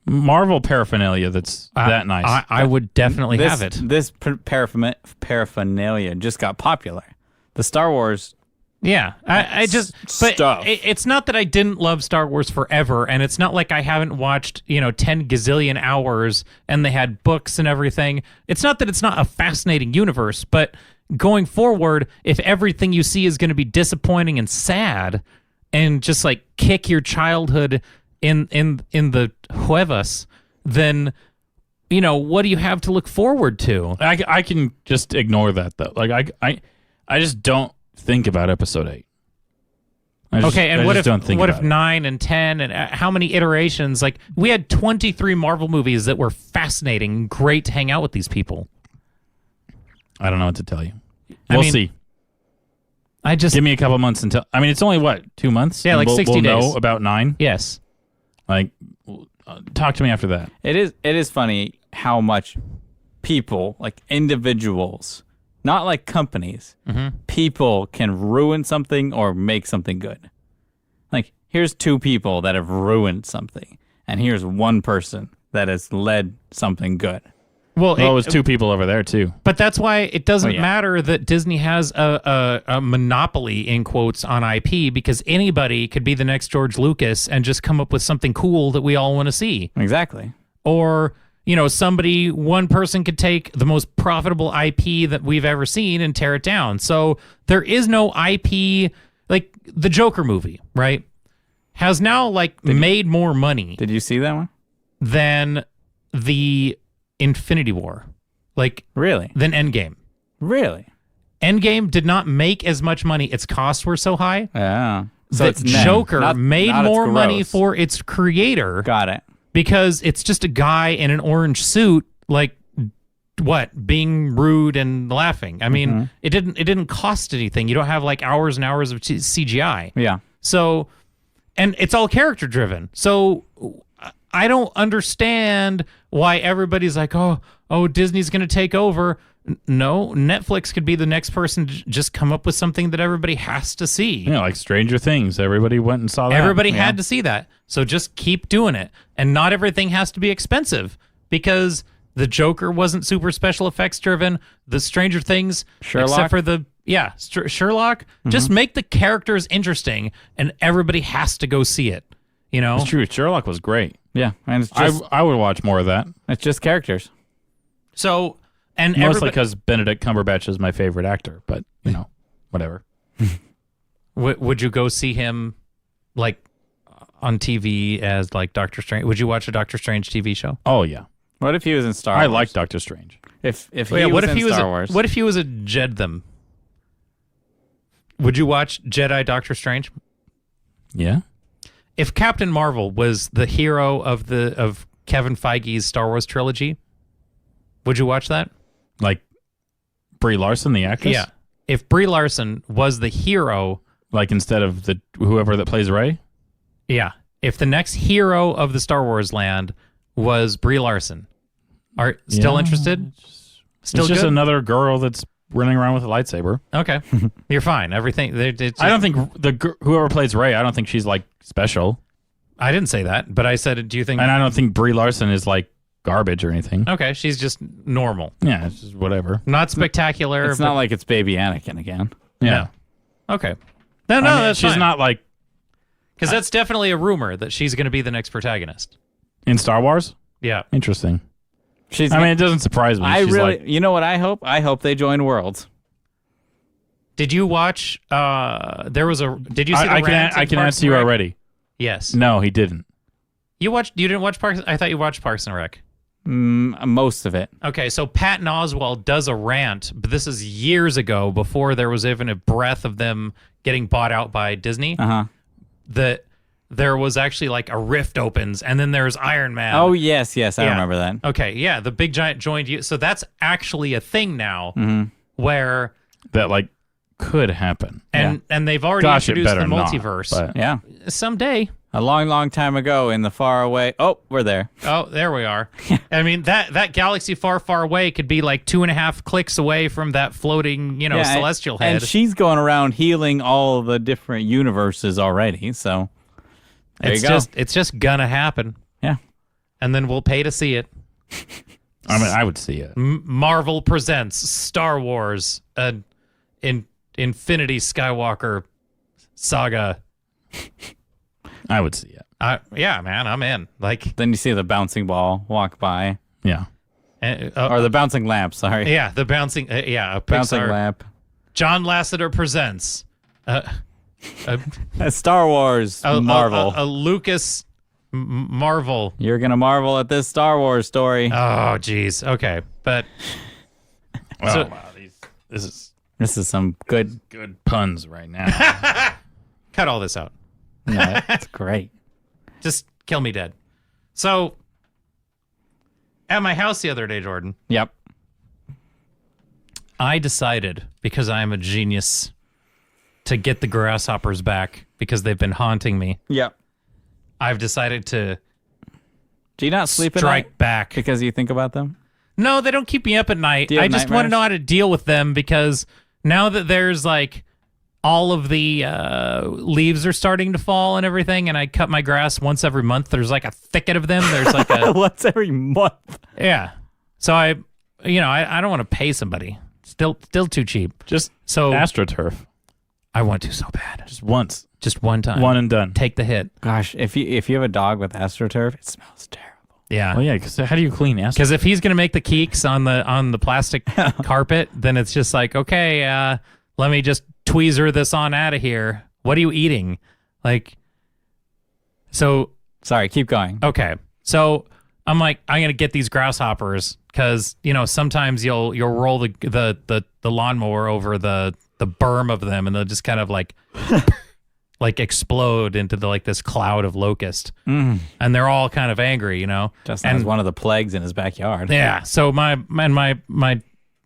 Marvel paraphernalia that's that nice? I would definitely have it. This paraphernalia just got popular. The Star Wars. Yeah, I just but stuff. it's not that I didn't love Star Wars forever, and it's not like I haven't watched 10 gazillion hours and they had books and everything. It's not that it's not a fascinating universe, but going forward, if everything you see is going to be disappointing and sad, and just like kick your childhood in the huevas, then what do you have to look forward to? I can just ignore that though. Like I just don't think about episode 8. And what if 9 9 and 10 and how many iterations? Like, we had 23 Marvel movies that were fascinating, great to hang out with these people. I don't know what to tell you. I We'll mean, see. I just Give me a couple months until. I mean, it's only what 2 months. Yeah, And like we'll, 60 we'll days. know about 9. yes. Like, talk to me after that. It is funny how much people, like individuals, not like companies, people can ruin something or make something good. Like, here's 2 people that have ruined something, and here's 1 person that has led something good. Well, Well, it was 2 people over there too. but that's why it doesn't yeah. matter that Disney has a monopoly in quotes on IP, because anybody could be the next George Lucas and just come up with something cool that we all want to see. Exactly. Or one person could take the most profitable IP that we've ever seen and tear it down. So there is no IP. Like the Joker movie, right, has now made more money Did you see that one? than the Infinity War, Really? than Endgame. Really? Endgame did not make as much money. Its costs were so high. Yeah. So that it's net. Joker Not made its more money gross. for its creator Got it. because it's just a guy in an orange suit, being rude and laughing. I mean, it didn't cost anything. You don't have hours and hours of CGI. Yeah. So, and it's all character driven. So I don't understand why everybody's like, oh, Disney's going to take over. No, Netflix could be the next person to just come up with something that everybody has to see. Like Stranger Things. Everybody went and saw that. Everybody had to see that. So just keep doing it. And not everything has to be expensive, because the Joker wasn't super special effects driven. The Stranger Things, Sherlock? except for Sherlock, just make the characters interesting and everybody has to go see it. It's true. Sherlock was great. Yeah. And it's just, I would watch more of that. it's just characters. So, and Mostly everybody, because Benedict Cumberbatch is my favorite actor. But whatever. would you go see him on TV as Doctor Strange? Would you watch a Doctor Strange TV show? Oh yeah, What if he was in Star Wars? I like Doctor Strange. If he what was if in he was Star Wars. What if he was a Jed them? Would you watch Jedi Doctor Strange? Yeah. If Captain Marvel was the hero of Kevin Feige's Star Wars trilogy, would you watch that? Like Brie Larson, the actress. Yeah. If Brie Larson was the hero, Like instead of the whoever that plays Rey. yeah. If the next hero of the Star Wars land was Brie Larson, are still Yeah, interested? Still It's just good? another girl that's running around with a lightsaber. Okay, you're fine. Everything. I don't think whoever plays Rey. I don't think she's special, I didn't say that, but I said, do you think? and I don't think Brie Larson is garbage or anything. Okay, she's just normal, Yeah, it's just whatever. not spectacular. It's not like it's baby Anakin again. Yeah, No. Okay. No, I mean, that's she's fine. not Because that's definitely a rumor that she's going to be the next protagonist. in Star Wars. Yeah. Interesting. She's. I mean, it doesn't surprise me. I She's really. You know what I hope? I hope they join Worlds. Did you watch? There was a. Did you see the I rant can in Parks answer and you Rec? already. Yes. No, he didn't. You didn't watch Parks. I thought you watched Parks and Rec. Most of it. Okay, so Patton Oswalt does a rant, but this is years ago, before there was even a breath of them getting bought out by Disney. Uh huh. That there was actually like a rift opens, and then there's Iron Man. Oh, yes, I Yeah. remember that. Okay, yeah, the big giant joined you. So that's actually a thing now, where That like could happen. and they've already Gosh, it introduced the better not, multiverse. but- Yeah. Someday. A long, long time ago in the far away. Oh, we're there. Oh, there we are. I mean, that galaxy far, far away could be like 2.5 clicks away from that floating, Yeah, celestial head. And she's going around healing all the different universes already. So there you go. It's just gonna happen, Yeah. and then we'll pay to see it. I mean, I would see it. Marvel presents Star Wars, Infinity Skywalker saga. I would see it. Yeah, man, I'm in. Like, Then you see the bouncing ball walk by. Yeah. Or the bouncing lamp, sorry. yeah, the bouncing, a Bouncing Pixar. lamp. John Lasseter presents Star Wars Marvel. a Lucas Marvel. You're going to marvel at this Star Wars story. Oh, geez. Okay, but Oh, So- wow. This is This is some good. good puns right now. cut all this out. No, it's great. Just kill me dead. So, at my house the other day, Jordan, Yep. I decided, because I am a genius, to get the grasshoppers back because they've been haunting me. Yep. I've decided to Do you not sleep at strike night back. because you think about them? No, they don't keep me up at night. Do you I have just want to nightmares? know how to deal with them because now that there's like all of the leaves are starting to fall and everything, and I cut my grass once every month, there's like a thicket of them. There's like a Once every month. yeah. So I don't want to pay somebody. Still too cheap. Just So AstroTurf. I want to so bad. Just once. Just one time. One and done. Take the hit. Gosh, if you have a dog with AstroTurf, it smells terrible. Yeah. Oh, yeah. Because how do you clean AstroTurf? Because if he's gonna make the keeks on the plastic carpet, then it's just like, okay, let me just tweezer this on out of here. What are you eating? Like, so Sorry, keep going. okay. So I'm like, I'm gonna get these grasshoppers because sometimes you'll roll the lawnmower over the berm of them and they'll just kind of like like explode into this cloud of locust, and they're all kind of angry, Justin and has one of the plagues in his backyard. yeah. So my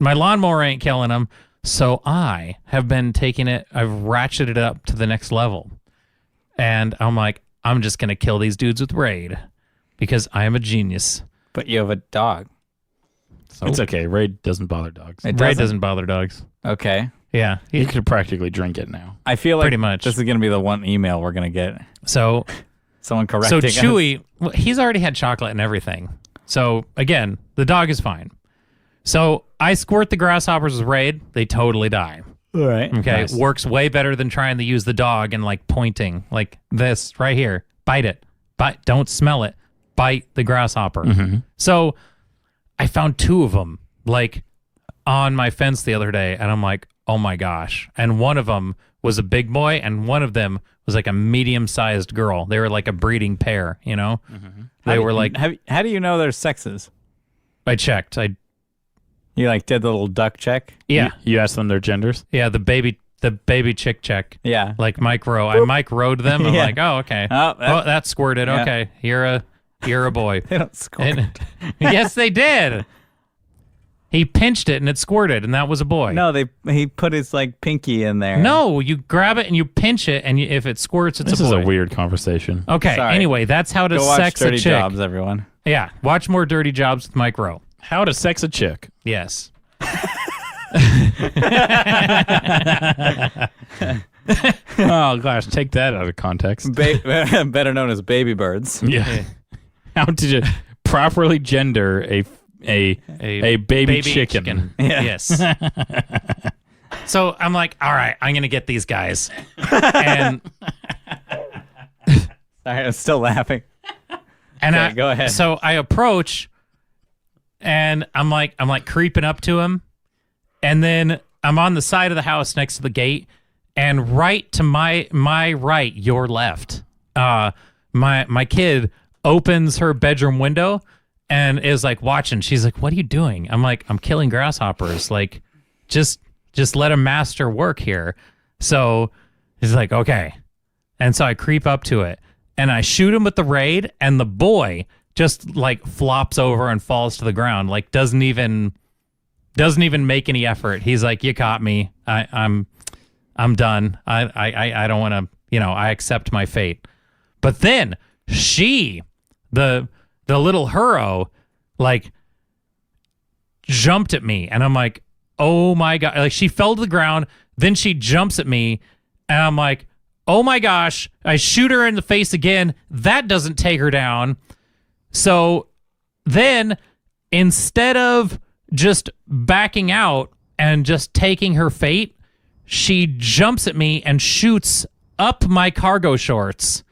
lawnmower ain't killing them. So I have been taking it. I've ratcheted it up to the next level, and I'm like, I'm just gonna kill these dudes with Raid because I am a genius. But you have a dog. So It's okay. Raid doesn't bother dogs. It Raid doesn't bother dogs. Okay. Yeah. You could practically drink it now. I feel like Pretty much. this is going to be the one email we're going to get. So Someone correcting us. Chewy, well, he's already had chocolate and everything. So again, the dog is fine. So I squirt the grasshoppers with Raid. They totally die. All right. Okay, Nice. works way better than trying to use the dog and like pointing like this right here. Bite it. Don't smell it. Bite the grasshopper. So I found 2 of them like on my fence the other day, and I'm like, oh my gosh. And one of them was a big boy, and one of them was like a medium-sized girl. They were like a breeding pair, They were like, How do you know their sexes? I checked. You like did the little duck check? Yeah, You asked them their genders? yeah. The baby chick check. Yeah. Like micro. I microed them. I'm Yeah. like, oh, okay. Oh, That squirted. Yeah. Okay, you're a boy. They don't score. And- yes, they did. He pinched it and it squirted, and that was a boy. No, he put his like pinky in there. No, you grab it and you pinch it, and if it squirts, it's This a is boy. a weird conversation. Okay. Sorry. Anyway, that's how to Go watch sex a Dirty chick. Jobs, everyone. Yeah, watch more Dirty Jobs with Mike Rowe. How to sex a chick. Yes. Oh, gosh. Take that out of context. Better known as baby birds. Yeah. How to properly gender a baby chicken. Yeah. Yes. So I'm like, all right, I'm gonna get these guys, and Sorry, I'm still laughing. and Okay, go ahead. So I approach, and I'm like creeping up to him, and then I'm on the side of the house next to the gate, and right to my right, your left, my kid opens her bedroom window and is like watching. She's like, "What are you doing?" I'm like, "I'm killing grasshoppers. Like, just let a master work here." So he's like, "Okay," and so I creep up to it, and I shoot him with the raid, and the boy just like flops over and falls to the ground, like doesn't even make any effort. He's like, "You caught me. I'm done. I don't want to. I accept my fate." But then the little hero, like jumped at me, and I'm like, "Oh my god!" Like she fell to the ground. Then she jumps at me, and I'm like, "Oh my gosh!" I shoot her in the face again. That doesn't take her down. So then, instead of just backing out and just taking her fate, she jumps at me and shoots up my cargo shorts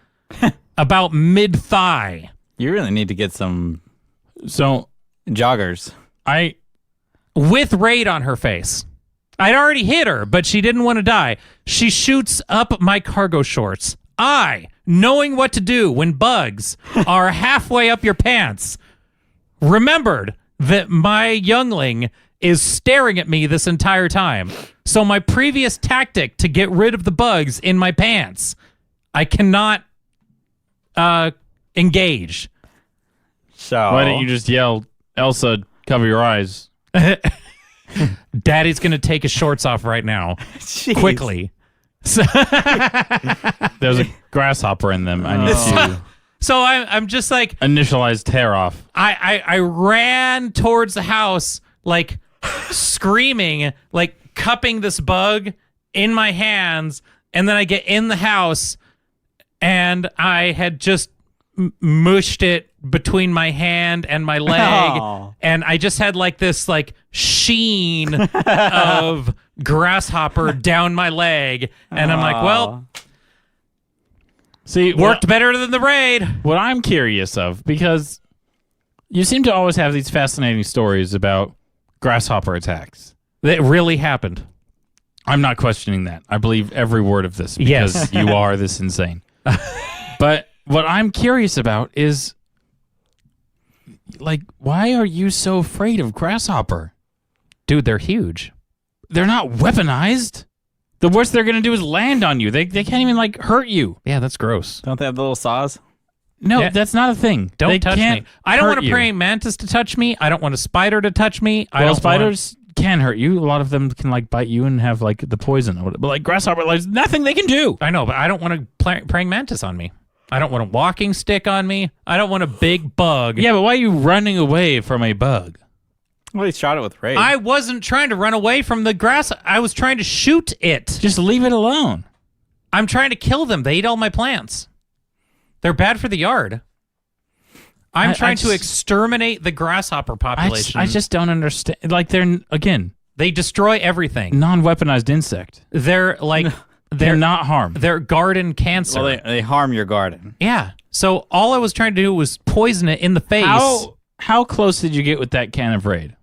about mid-thigh. You really need to get some So joggers. With raid on her face. I'd already hit her, but she didn't want to die. She shoots up my cargo shorts. Knowing what to do when bugs are halfway up your pants, remembered that my youngling is staring at me this entire time. So my previous tactic to get rid of the bugs in my pants, I cannot engage. So why don't you just yell, Elsa, cover your eyes? Daddy's going to take his shorts off right now. Jeez. Quickly. So, There's a grasshopper in them. I need to so I'm just like, initialize tear off. I ran towards the house, like screaming, like cupping this bug in my hands. And then I get in the house and I had just mushed it between my hand and my leg. Oh. And I just had like this like sheen of grasshopper down my leg. And I'm like, well, See, worked better than the raid. What I'm curious of, because you seem to always have these fascinating stories about grasshopper attacks. That really happened. I'm not questioning that. I believe every word of this because Yes. you are this insane. But what I'm curious about is, like, why are you so afraid of grasshopper? Dude, they're huge. They're not weaponized. The worst they're going to do is land on you. They can't even, like, hurt you. Yeah, that's gross. Don't they have the little saws? No, Yeah. that's not a thing. Don't They touch can't me. I don't hurt want a you. praying mantis to touch me. I don't want a spider to touch me. I Well, don't spiders can hurt you. A lot of them can, like, bite you and have, like, the poison. But, like, grasshopper, there's nothing they can do. I know, but I don't want a praying mantis on me. I don't want a walking stick on me. I don't want a big bug. Yeah, but why are you running away from a bug? Well, he shot it with raid. I wasn't trying to run away from the grass. I was trying to shoot it. Just leave it alone. I'm trying to kill them. They eat all my plants. They're bad for the yard. I'm trying to exterminate the grasshopper population. I just don't understand. Like, they're, again, They destroy everything. non-weaponized insect. They're like They're not harmed. they're garden cancer. well, they harm your garden. Yeah. So all I was trying to do was poison it in the face. How close did you get with that can of Raid?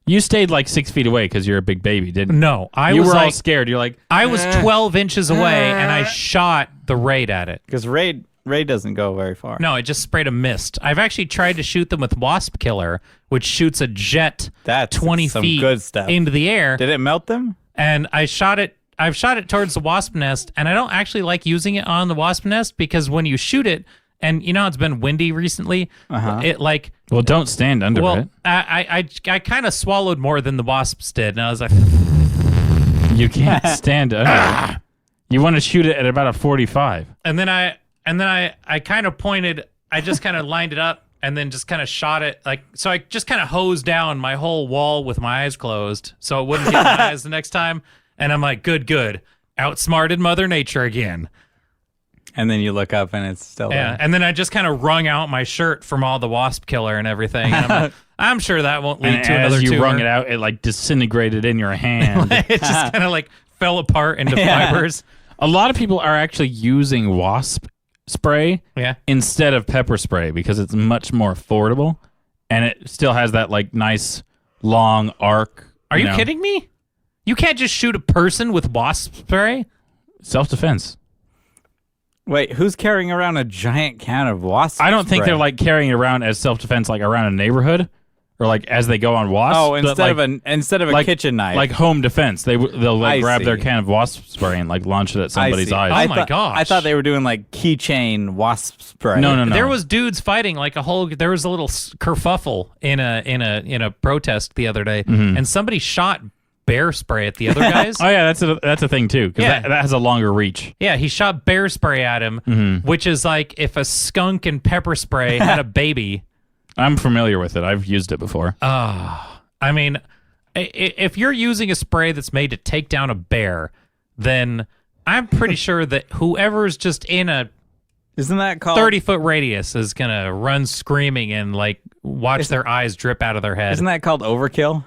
You stayed like 6 feet away because you're a big baby, didn't you? No, I You was were all like, scared. You're like, I was 12 inches away and I shot the raid at it. Because raid doesn't go very far. No, it just sprayed a mist. I've actually tried to shoot them with Wasp Killer, which shoots a jet That's 20 some feet good stuff. into the air. Did it melt them? And I've shot it towards the wasp nest, and I don't actually like using it on the wasp nest because when you shoot it, and you know how it's been windy recently, it like well, don't stand under it. I kind of swallowed more than the wasps did, and I was like, You can't stand under it. You want to shoot it at about a 45. and then I kind of pointed, I just kind of lined it up, and then just kind of shot it so I just kind of hosed down my whole wall with my eyes closed, so it wouldn't hit my eyes the next time. And I'm like, good, outsmarted Mother Nature again. And then you look up and it's still Yeah, there. and then I just kind of wrung out my shirt from all the wasp killer and everything. And I'm, like, I'm sure that won't lead And to another as you tumor. wrung it out, it like disintegrated in your hand. It just kind of like fell apart into fibers. A lot of people are actually using wasp spray Yeah. instead of pepper spray because it's much more affordable and it still has that like nice long arc. Are you know, kidding me? You can't just shoot a person with wasp spray? Self-defense. Wait, who's carrying around a giant can of wasp I don't think spray? they're like carrying it around as self-defense like around a neighborhood. or like as they go on wasps. Oh, but, instead of a like, kitchen knife. like home defense. They'll like I grab their see. can of wasp spray and like launch it at somebody's see. eyes. Oh my gosh. I thought they were doing like keychain wasp spray. No. There was dudes fighting like there was a little kerfuffle in a protest the other day, and somebody shot bear spray at the other guys. Oh yeah, that's a thing too, because Yeah. that has a longer reach. Yeah, he shot bear spray at him, which is like if a skunk and pepper spray had a baby. I'm familiar with it. I've used it before. I mean, if you're using a spray that's made to take down a bear, then I'm pretty sure that whoever's just in a Isn't that called 30-foot radius is gonna run screaming and like watch their eyes drip out of their head. Isn't that called overkill?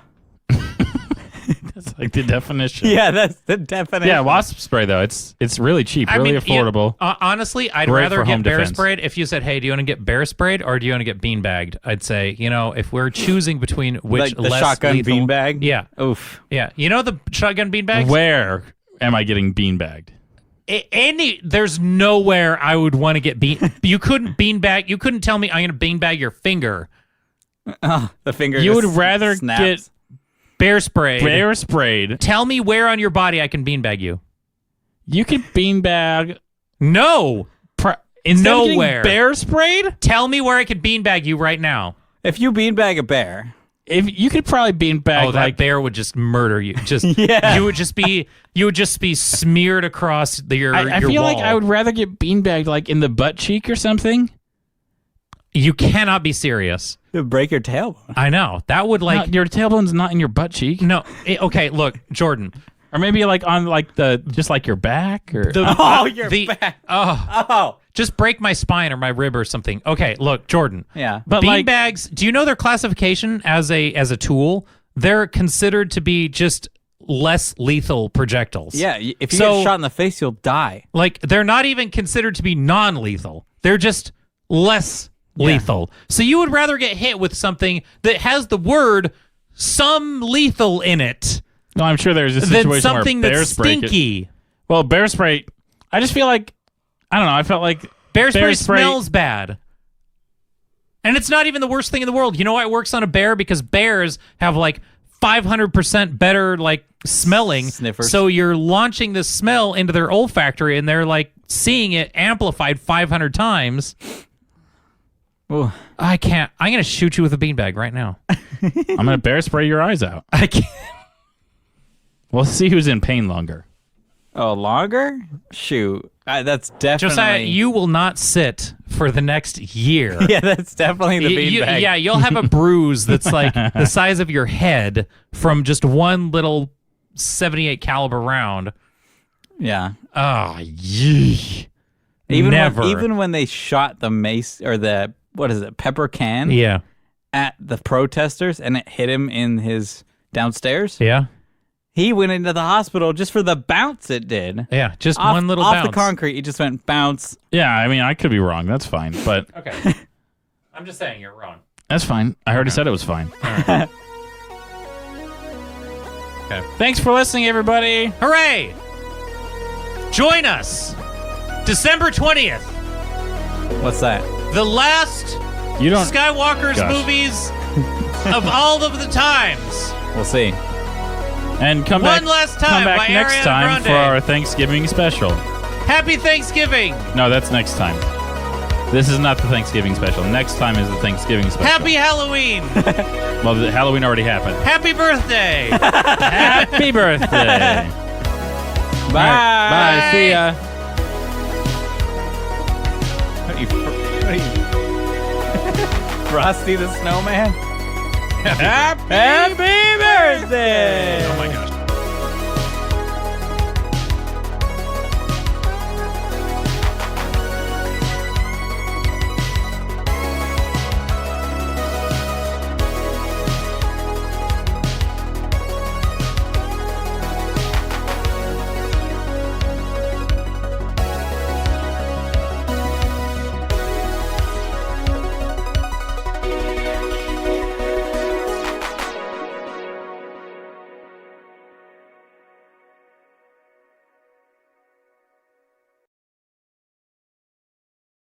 That's like the definition. Yeah, that's the definition. Yeah, wasp spray though. It's really cheap, really affordable. Honestly, I'd Great rather for home get bear defense. sprayed. If you said, "Hey, do you want to get bear sprayed or do you want to get bean bagged?" I'd say, if we're choosing between which Like the less shotgun lethal, beanbag? yeah, Oof. yeah. You know the shotgun bean bags? Where am I getting beanbagged? There's nowhere I would want to get bean. You couldn't beanbag. You couldn't tell me I'm going to beanbag your finger. The finger. You would just rather snaps. get Bear sprayed. bear sprayed. Tell me where on your body I can beanbag you. You could beanbag No. instead of getting Nowhere. bear sprayed. Tell me where I can beanbag you right now. If you beanbag a bear, If you could probably beanbag Oh, that like bear would just murder you. Just Yeah. you would just be smeared across your I your feel wall. like I would rather get beanbagged like in the butt cheek or something. You cannot be serious. you'll break your tailbone. I know. That would like No, your tailbone's not in your butt cheek, no. Okay, look, Jordan. or maybe like on like the just like your back or Your the, back. Oh, Oh. just break my spine or my rib or something. Okay, look, Jordan. Yeah. But like- beanbags. Do you know their classification as a tool? They're considered to be just less lethal projectiles. Yeah, if you So- get shot in the face, you'll die. Like they're not even considered to be non-lethal. They're just less lethal. So you would rather get hit with something that has the word "some lethal" in it No, I'm sure there's a than situation something where bear that's spray could- stinky. Well, bear spray. I just feel like I don't know. I felt like Bear spray smells bad. And it's not even the worst thing in the world. You know why it works on a bear? Because bears have like 500% better like smelling. Sniffers. So you're launching this smell into their olfactory and they're like seeing it amplified 500 times. Ooh. I can't. I'm going to shoot you with a beanbag right now. I'm gonna bear spray your eyes out. I can't. We'll see who's in pain longer. Oh, longer? Shoot. That's definitely. Josiah, you will not sit for the next year. Yeah, that's definitely the beanbag. Yeah, you'll have a bruise that's like the size of your head from just one little 78 caliber round. Yeah. Oh, yee. Never. Even when they shot the mace or the pepper can Yeah. at the protesters and it hit him in his downstairs, Yeah. he went into the hospital just for the bounce it did. Yeah. Just Off, one little off bounce. the concrete, he just went bounce. Yeah, I mean, I could be wrong. That's fine, but Okay. I'm just saying you're wrong. that's fine. I already said it was fine. Okay. Thanks for listening, everybody. Hooray! Join us December 20th. What's that? The last You don't. Skywalker's Gosh. movies of all of the times. We'll see. And come One back. last time Come back by next Ariana time Grande. for our Thanksgiving special. Happy Thanksgiving. No, that's next time. This is not the Thanksgiving special. Next time is the Thanksgiving special. Happy Halloween. Well, the Halloween already happened. Happy birthday. Happy birthday. Bye. All right, bye. See ya. What are you Frosty the Snowman? Happy Happy birthday! Oh my gosh.